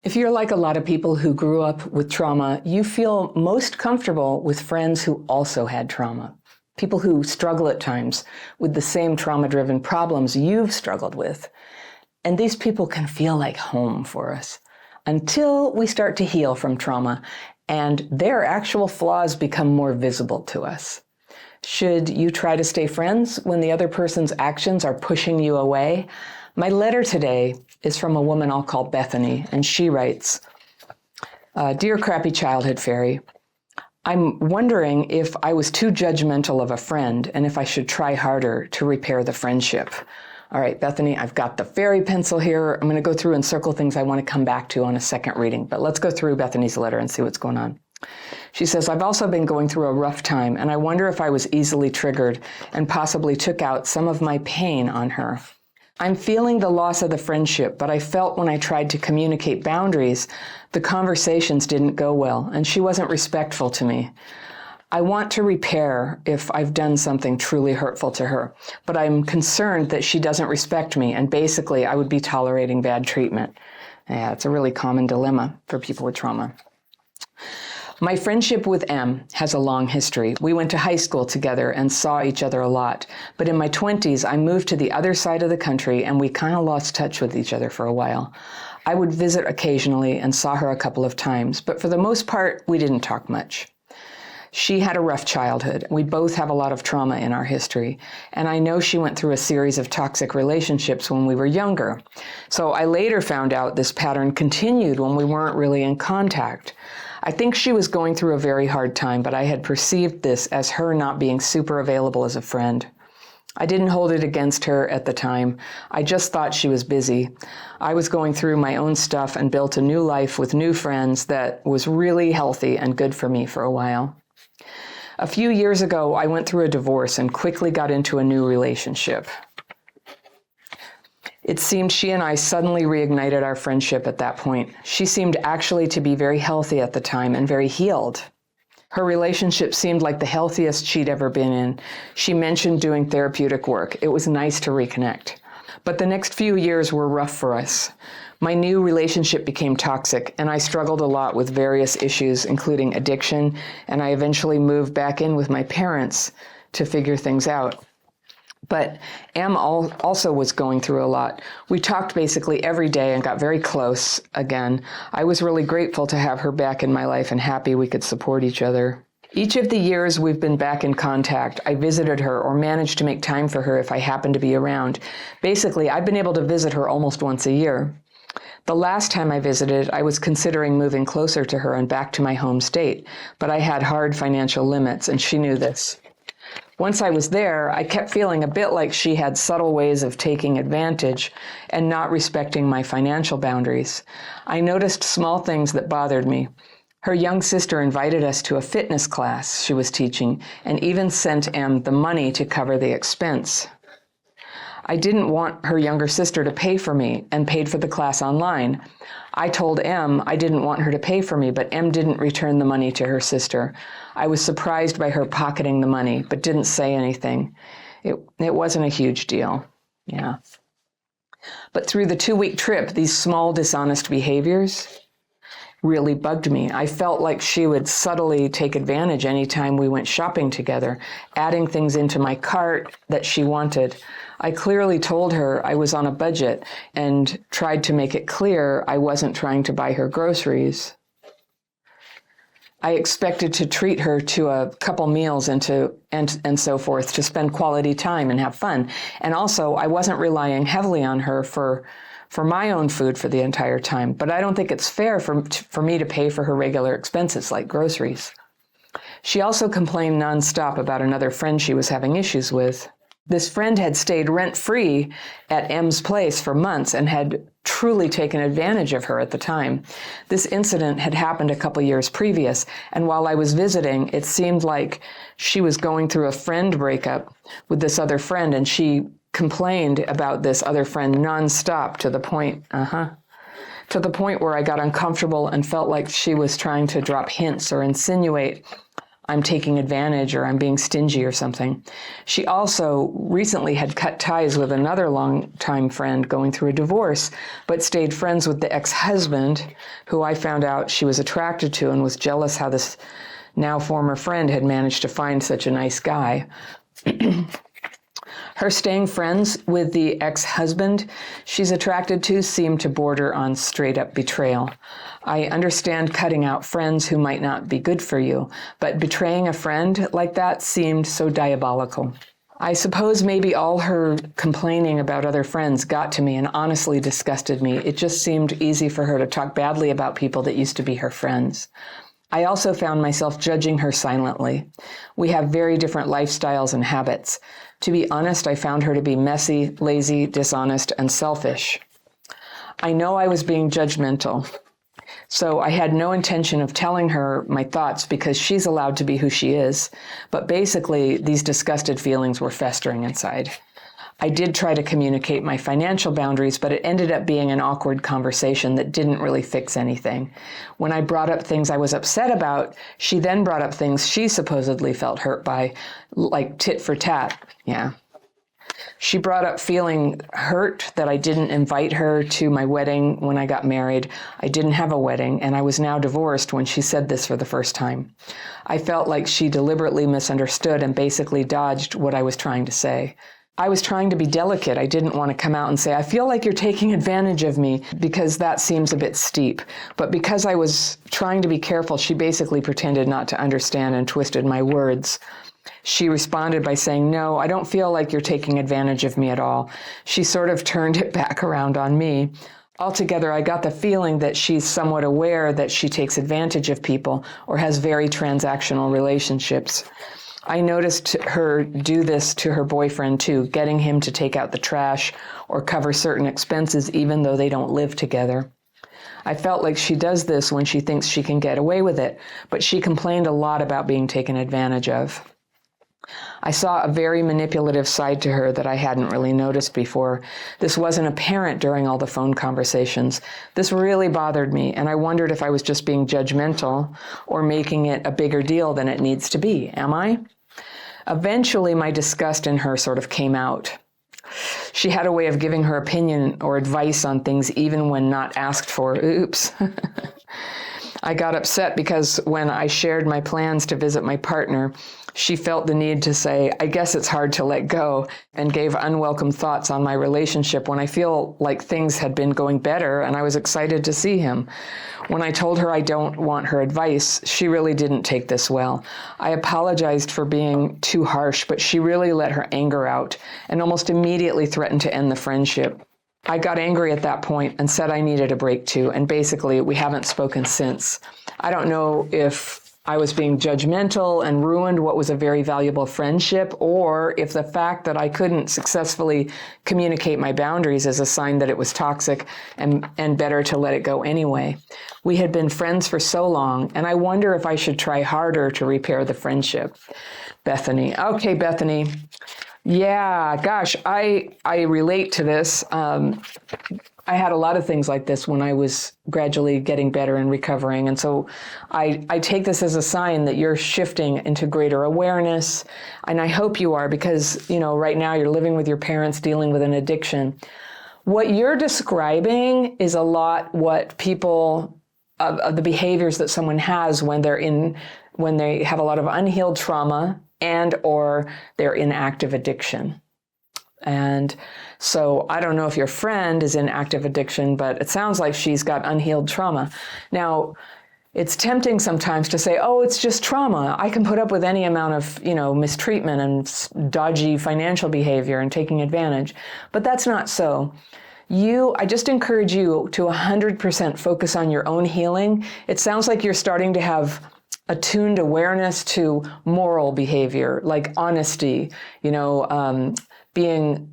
If you're like a lot of people who grew up with trauma, you feel most comfortable with friends who also had trauma. People who struggle at times with the same trauma-driven problems you've struggled with. And these people can feel like home for us until we start to heal from trauma and their actual flaws become more visible to us. Should you try to stay friends when the other person's actions are pushing you away? My letter today is from a woman I'll call Bethany, and she writes, Dear Crappy Childhood Fairy, I'm wondering if I was too judgmental of a friend and if I should try harder to repair the friendship. All right, Bethany, I've got the fairy pencil here. I'm going to go through and circle things I want to come back to on a second reading, but let's go through Bethany's letter and see what's going on. She says, I've also been going through a rough time, and I wonder if I was easily triggered and possibly took out some of my pain on her. I'm feeling the loss of the friendship, but I felt when I tried to communicate boundaries, the conversations didn't go well, and she wasn't respectful to me. I want to repair if I've done something truly hurtful to her, but I'm concerned that she doesn't respect me, and basically I would be tolerating bad treatment. Yeah, it's a really common dilemma for people with trauma. My friendship with M has a long history. We went to high school together and saw each other a lot. But in my 20s, I moved to the other side of the country and we kind of lost touch with each other for a while. I would visit occasionally and saw her a couple of times, but for the most part, we didn't talk much. She had a rough childhood. We both have a lot of trauma in our history. And I know she went through a series of toxic relationships when we were younger. So I later found out this pattern continued when we weren't really in contact. I think she was going through a very hard time, but I had perceived this as her not being super available as a friend. I didn't hold it against her at the time. I just thought she was busy. I was going through my own stuff and built a new life with new friends that was really healthy and good for me for a while. A few years ago, I went through a divorce and quickly got into a new relationship. It seemed she and I suddenly reignited our friendship at that point. She seemed actually to be very healthy at the time and very healed. Her relationship seemed like the healthiest she'd ever been in. She mentioned doing therapeutic work. It was nice to reconnect. But the next few years were rough for us. My new relationship became toxic, and I struggled a lot with various issues, including addiction, and I eventually moved back in with my parents to figure things out. But Em also was going through a lot. We talked basically every day and got very close again. I was really grateful to have her back in my life and happy we could support each other. Each of the years we've been back in contact, I visited her or managed to make time for her if I happened to be around. Basically, I've been able to visit her almost once a year. The last time I visited, I was considering moving closer to her and back to my home state, but I had hard financial limits, and she knew this. Once I was there, I kept feeling a bit like she had subtle ways of taking advantage and not respecting my financial boundaries. I noticed small things that bothered me. Her young sister invited us to a fitness class she was teaching and even sent Em the money to cover the expense. I didn't want her younger sister to pay for me and paid for the class online. I told Em I didn't want her to pay for me, but Em didn't return the money to her sister. I was surprised by her pocketing the money, but didn't say anything. It wasn't a huge deal. Yeah. But through the 2-week trip, these small dishonest behaviors really bugged me. I felt like she would subtly take advantage anytime we went shopping together, adding things into my cart that she wanted. I clearly told her I was on a budget and tried to make it clear I wasn't trying to buy her groceries. I expected to treat her to a couple meals and so forth, to spend quality time and have fun. And also, I wasn't relying heavily on her for my own food for the entire time. But I don't think it's fair for me to pay for her regular expenses like groceries. She also complained nonstop about another friend she was having issues with. This friend had stayed rent-free at Em's place for months and had truly taken advantage of her at the time. This incident had happened a couple years previous, and while I was visiting, it seemed like she was going through a friend breakup with this other friend, and she complained about this other friend nonstop to the point where I got uncomfortable and felt like she was trying to drop hints or insinuate I'm taking advantage or I'm being stingy or something. She also recently had cut ties with another longtime friend going through a divorce, but stayed friends with the ex-husband, who I found out she was attracted to and was jealous how this now former friend had managed to find such a nice guy. Her staying friends with the ex-husband she's attracted to seemed to border on straight-up betrayal. I understand cutting out friends who might not be good for you, but betraying a friend like that seemed so diabolical. I suppose maybe all her complaining about other friends got to me and honestly disgusted me. It just seemed easy for her to talk badly about people that used to be her friends. I also found myself judging her silently. We have very different lifestyles and habits. To be honest, I found her to be messy, lazy, dishonest, and selfish. I know I was being judgmental, so I had no intention of telling her my thoughts because she's allowed to be who she is, but basically these disgusted feelings were festering inside. I did try to communicate my financial boundaries, but it ended up being an awkward conversation that didn't really fix anything. When I brought up things I was upset about, she then brought up things she supposedly felt hurt by, like tit for tat. Yeah. She brought up feeling hurt that I didn't invite her to my wedding when I got married. I didn't have a wedding, and I was now divorced when she said this for the first time. I felt like she deliberately misunderstood and basically dodged what I was trying to say. I was trying to be delicate. I didn't want to come out and say, I feel like you're taking advantage of me, because that seems a bit steep. But because I was trying to be careful, she basically pretended not to understand and twisted my words. She responded by saying, no, I don't feel like you're taking advantage of me at all. She sort of turned it back around on me. Altogether, I got the feeling that she's somewhat aware that she takes advantage of people or has very transactional relationships. I noticed her do this to her boyfriend too, getting him to take out the trash or cover certain expenses even though they don't live together. I felt like she does this when she thinks she can get away with it, but she complained a lot about being taken advantage of. I saw a very manipulative side to her that I hadn't really noticed before. This wasn't apparent during all the phone conversations. This really bothered me, and I wondered if I was just being judgmental or making it a bigger deal than it needs to be. Am I? Eventually, my disgust in her sort of came out. She had a way of giving her opinion or advice on things even when not asked for. Oops. I got upset because when I shared my plans to visit my partner, she felt the need to say, I guess it's hard to let go, and gave unwelcome thoughts on my relationship when I feel like things had been going better and I was excited to see him. When I told her I don't want her advice, she really didn't take this well. I apologized for being too harsh, but she really let her anger out and almost immediately threatened to end the friendship. I got angry at that point and said I needed a break too, and basically we haven't spoken since. I don't know if I was being judgmental and ruined what was a very valuable friendship, or if the fact that I couldn't successfully communicate my boundaries is a sign that it was toxic and better to let it go anyway. We had been friends for so long, and I wonder if I should try harder to repair the friendship. Bethany. Okay, Bethany. Yeah, gosh, I relate to this. I had a lot of things like this when I was gradually getting better and recovering. And so I take this as a sign that you're shifting into greater awareness. And I hope you are, because, right now you're living with your parents, dealing with an addiction. What you're describing is a lot what people, of the behaviors that someone has when they have a lot of unhealed trauma and or they're in active addiction. And so I don't know if your friend is in active addiction, but it sounds like she's got unhealed trauma. Now, it's tempting sometimes to say, oh, it's just trauma. I can put up with any amount of, mistreatment and dodgy financial behavior and taking advantage. But that's not so. I just encourage you to 100% focus on your own healing. It sounds like you're starting to have attuned awareness to moral behavior, like honesty,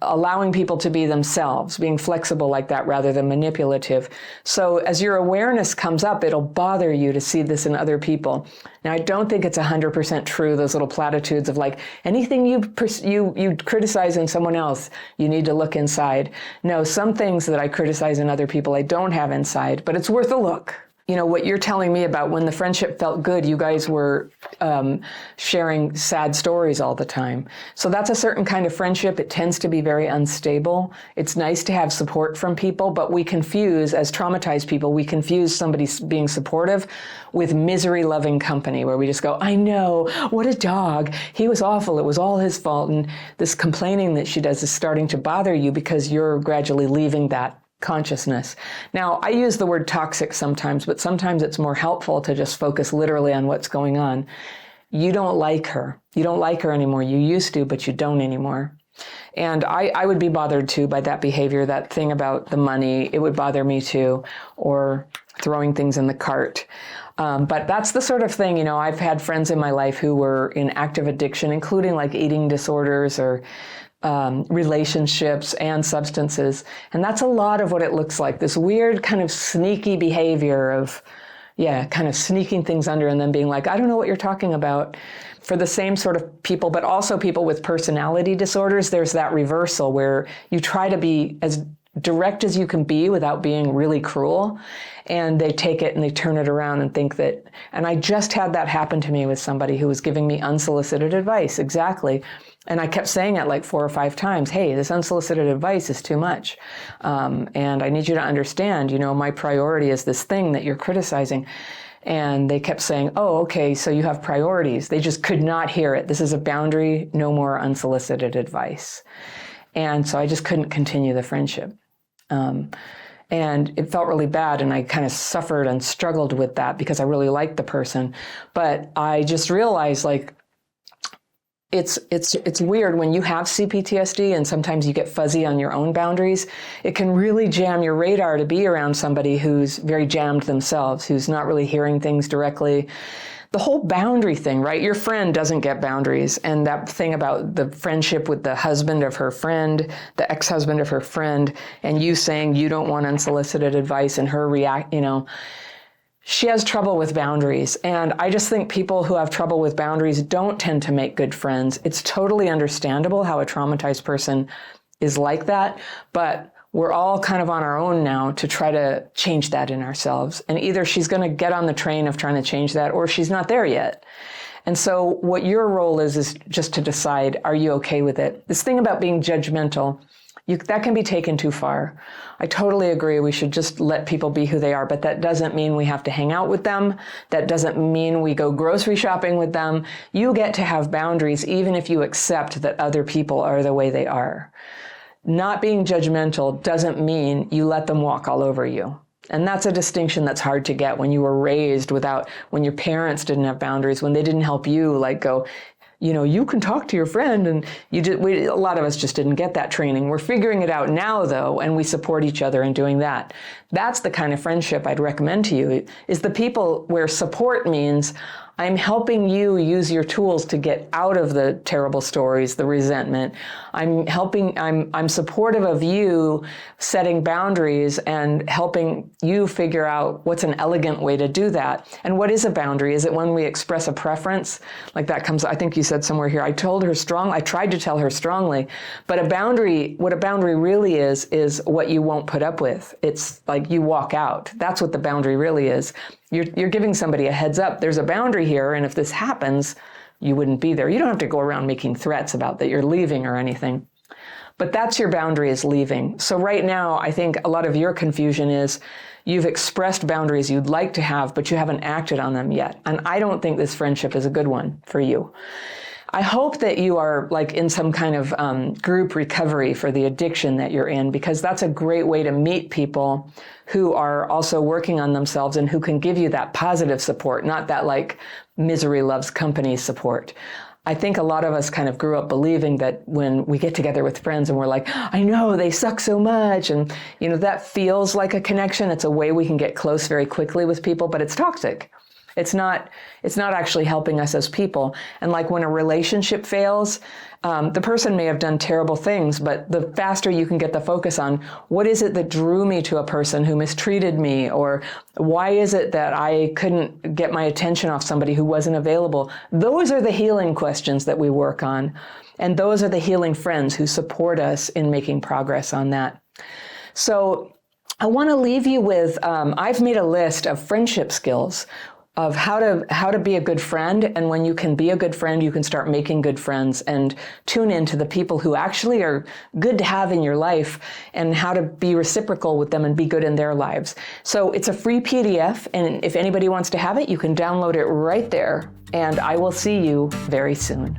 allowing people to be themselves, being flexible like that rather than manipulative. So as your awareness comes up, it'll bother you to see this in other people. Now, I don't think it's 100% true, those little platitudes of like, anything you criticize in someone else, you need to look inside. No, some things that I criticize in other people, I don't have inside, but it's worth a look. what you're telling me about when the friendship felt good, you guys were sharing sad stories all the time. So that's a certain kind of friendship. It tends to be very unstable. It's nice to have support from people, but we confuse, as traumatized people, we confuse somebody being supportive with misery-loving company, where we just go, I know, what a dog. He was awful. It was all his fault. And this complaining that she does is starting to bother you because you're gradually leaving that consciousness. Now, I use the word toxic sometimes, but sometimes it's more helpful to just focus literally on what's going on. You don't like her. You don't like her anymore. You used to, but you don't anymore. And I would be bothered too by that behavior, that thing about the money. It would bother me too, or throwing things in the cart. But that's the sort of thing, I've had friends in my life who were in active addiction, including like eating disorders or relationships and substances. And that's a lot of what it looks like, this weird kind of sneaky behavior of, kind of sneaking things under and then being like, I don't know what you're talking about. For the same sort of people, but also people with personality disorders, there's that reversal where you try to be as direct as you can be without being really cruel. And they take it and they turn it around and think that, and I just had that happen to me with somebody who was giving me unsolicited advice, exactly. And I kept saying it like 4 or 5 times, hey, this unsolicited advice is too much. And I need you to understand, my priority is this thing that you're criticizing. And they kept saying, oh, okay, so you have priorities. They just could not hear it. This is a boundary, no more unsolicited advice. And so I just couldn't continue the friendship. And it felt really bad, and I kind of suffered and struggled with that because I really liked the person. But I just realized, like, it's weird when you have CPTSD and sometimes you get fuzzy on your own boundaries. It can really jam your radar to be around somebody who's very jammed themselves, who's not really hearing things directly. The whole boundary thing, right? Your friend doesn't get boundaries. And that thing about the friendship with the husband of her friend, the ex-husband of her friend, and you saying you don't want unsolicited advice and her react, she has trouble with boundaries. And I just think people who have trouble with boundaries don't tend to make good friends. It's totally understandable how a traumatized person is like that, but we're all kind of on our own now to try to change that in ourselves. And either she's going to get on the train of trying to change that, or she's not there yet. And so what your role is just to decide, are you okay with it? This thing about being judgmental, that can be taken too far. I totally agree. We should just let people be who they are, but that doesn't mean we have to hang out with them. That doesn't mean we go grocery shopping with them. You get to have boundaries even if you accept that other people are the way they are. Not being judgmental doesn't mean you let them walk all over you. And that's a distinction that's hard to get when you were raised when your parents didn't have boundaries, when they didn't help you, like go, you can talk to your friend, and a lot of us just didn't get that training. We're figuring it out now, though, and we support each other in doing that. That's the kind of friendship I'd recommend to you, is the people where support means I'm helping you use your tools to get out of the terrible stories, the resentment. I'm supportive of you setting boundaries and helping you figure out what's an elegant way to do that. And what is a boundary? Is it when we express a preference? Like that comes, I think you said somewhere here, I tried to tell her strongly, but what a boundary really is what you won't put up with. It's like you walk out. That's what the boundary really is. You're giving somebody a heads up. There's a boundary here, and if this happens, you wouldn't be there. You don't have to go around making threats about that you're leaving or anything. But that's your boundary, is leaving. So right now, I think a lot of your confusion is you've expressed boundaries you'd like to have, but you haven't acted on them yet. And I don't think this friendship is a good one for you. I hope that you are like in some kind of group recovery for the addiction that you're in, because that's a great way to meet people who are also working on themselves and who can give you that positive support, not that like misery loves company support. I think a lot of us kind of grew up believing that when we get together with friends and we're like, I know they suck so much. And, that feels like a connection. It's a way we can get close very quickly with people, but it's toxic. It's not actually helping us as people. And like when a relationship fails, the person may have done terrible things, but the faster you can get the focus on what is it that drew me to a person who mistreated me, or why is it that I couldn't get my attention off somebody who wasn't available? Those are the healing questions that we work on. And those are the healing friends who support us in making progress on that. So I want to leave you with, I've made a list of friendship skills of how to be a good friend. And when you can be a good friend, you can start making good friends and tune into the people who actually are good to have in your life and how to be reciprocal with them and be good in their lives. So it's a free PDF. And if anybody wants to have it, you can download it right there. And I will see you very soon.